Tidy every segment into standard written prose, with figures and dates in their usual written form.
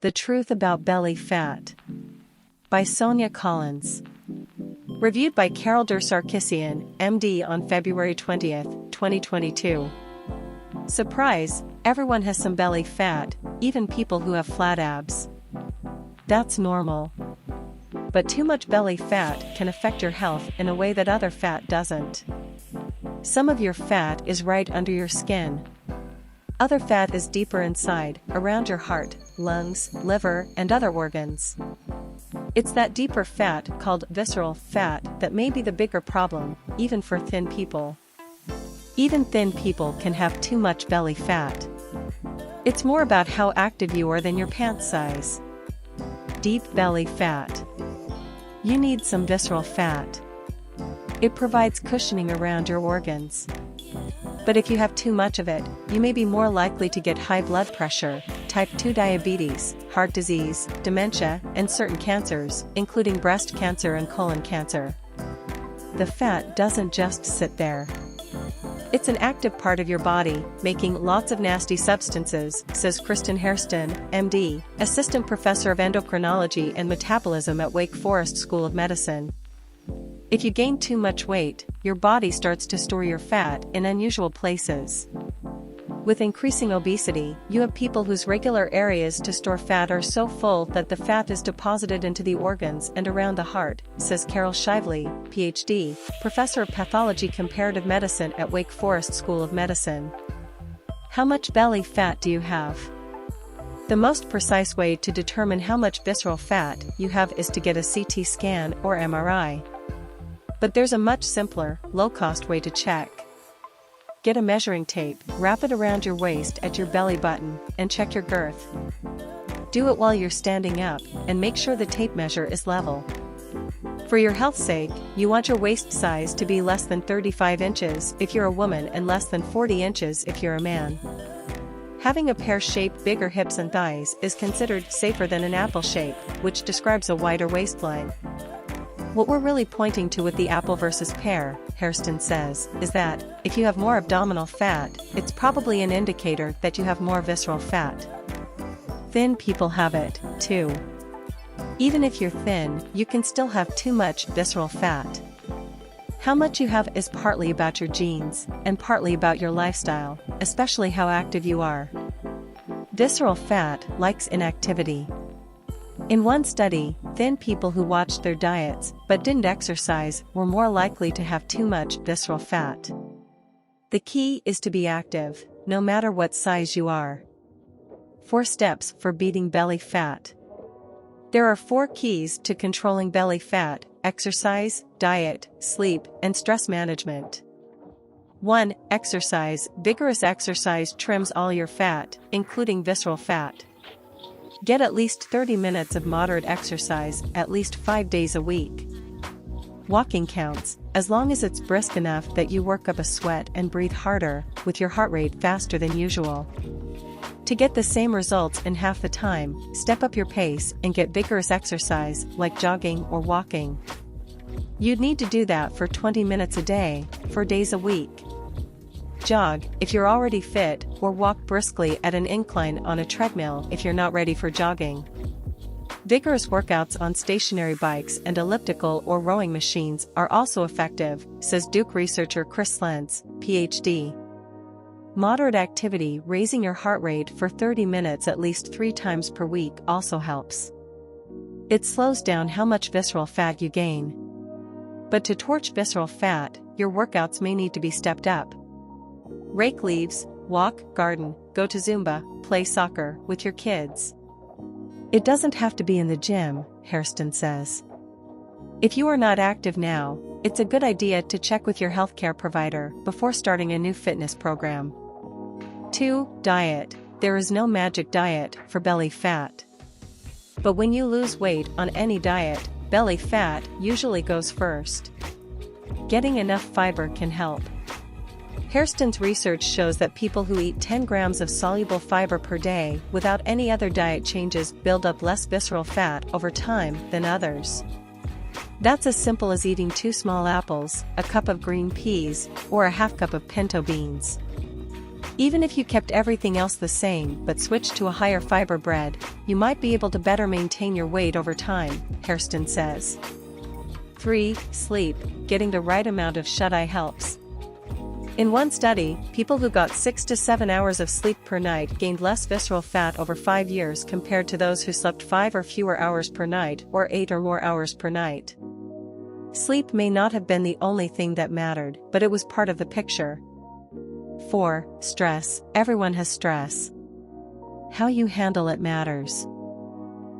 The Truth About Belly Fat by Sonia Collins. Reviewed by Carol Der Sarkissian, MD on February 20, 2022. Surprise, everyone has some belly fat, even people who have flat abs. That's normal. But too much belly fat can affect your health in a way that other fat doesn't. Some of your fat is right under your skin. Other fat is deeper inside, around your heart, lungs, liver, and other organs. It's that deeper fat, called visceral fat, that may be the bigger problem, even for thin people. Even thin people can have too much belly fat. It's more about how active you are than your pants size. Deep belly fat. You need some visceral fat. It provides cushioning around your organs. But if you have too much of it, you may be more likely to get high blood pressure, type 2 diabetes, heart disease, dementia, and certain cancers, including breast cancer and colon cancer. The fat doesn't just sit there. It's an active part of your body, making lots of nasty substances, says Kristen Hairston, MD, Assistant Professor of Endocrinology and Metabolism at Wake Forest School of Medicine. If you gain too much weight, your body starts to store your fat in unusual places. With increasing obesity, you have people whose regular areas to store fat are so full that the fat is deposited into the organs and around the heart, says Carol Shively, PhD, Professor of Pathology Comparative Medicine at Wake Forest School of Medicine. How much belly fat do you have? The most precise way to determine how much visceral fat you have is to get a CT scan or MRI. But there's a much simpler, low-cost way to check. Get a measuring tape, wrap it around your waist at your belly button, and check your girth. Do it while you're standing up, and make sure the tape measure is level. For your health's sake, you want your waist size to be less than 35 inches if you're a woman and less than 40 inches if you're a man. Having a pear-shaped bigger hips and thighs is considered safer than an apple shape, which describes a wider waistline. What we're really pointing to with the apple versus pear, Hairston says, is that, if you have more abdominal fat, it's probably an indicator that you have more visceral fat. Thin people have it, too. Even if you're thin, you can still have too much visceral fat. How much you have is partly about your genes, and partly about your lifestyle, especially how active you are. Visceral fat likes inactivity. In one study, thin people who watched their diets but didn't exercise were more likely to have too much visceral fat. The key is to be active, no matter what size you are. 4 steps for beating belly fat. There are 4 keys to controlling belly fat: exercise, diet, sleep, and stress management. 1. Exercise. Vigorous exercise trims all your fat, including visceral fat. Get at least 30 minutes of moderate exercise, at least 5 days a week. Walking counts, as long as it's brisk enough that you work up a sweat and breathe harder, with your heart rate faster than usual. To get the same results in half the time, step up your pace and get vigorous exercise, like jogging or walking. You'd need to do that for 20 minutes a day, 4 days a week. Jog, if you're already fit, or walk briskly at an incline on a treadmill if you're not ready for jogging. Vigorous workouts on stationary bikes and elliptical or rowing machines are also effective, says Duke researcher Chris Lentz, PhD. Moderate activity, raising your heart rate for 30 minutes at least 3 times per week, also helps. It slows down how much visceral fat you gain. But to torch visceral fat, your workouts may need to be stepped up. Rake leaves, walk, garden, go to Zumba, play soccer with your kids. It doesn't have to be in the gym, Hairston says. If you are not active now, it's a good idea to check with your healthcare provider before starting a new fitness program. 2. Diet. There is no magic diet for belly fat. But when you lose weight on any diet, belly fat usually goes first. Getting enough fiber can help. Hairston's research shows that people who eat 10 grams of soluble fiber per day without any other diet changes build up less visceral fat over time than others. That's as simple as eating 2 small apples, a cup of green peas, or a half cup of pinto beans. Even if you kept everything else the same but switched to a higher fiber bread, you might be able to better maintain your weight over time, Hairston says. 3. Sleep. Getting the right amount of shut-eye helps. In one study, people who got 6 to 7 hours of sleep per night gained less visceral fat over 5 years compared to those who slept 5 or fewer hours per night or 8 or more hours per night. Sleep may not have been the only thing that mattered, but it was part of the picture. 4. Stress. Everyone has stress. How you handle it matters.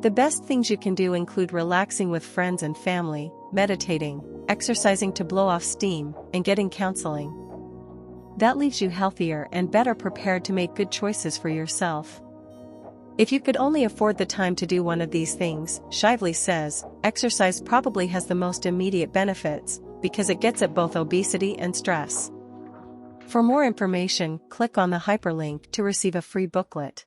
The best things you can do include relaxing with friends and family, meditating, exercising to blow off steam, and getting counseling. That leaves you healthier and better prepared to make good choices for yourself. If you could only afford the time to do one of these things, Shively says, exercise probably has the most immediate benefits, because it gets at both obesity and stress. For more information, click on the hyperlink to receive a free booklet.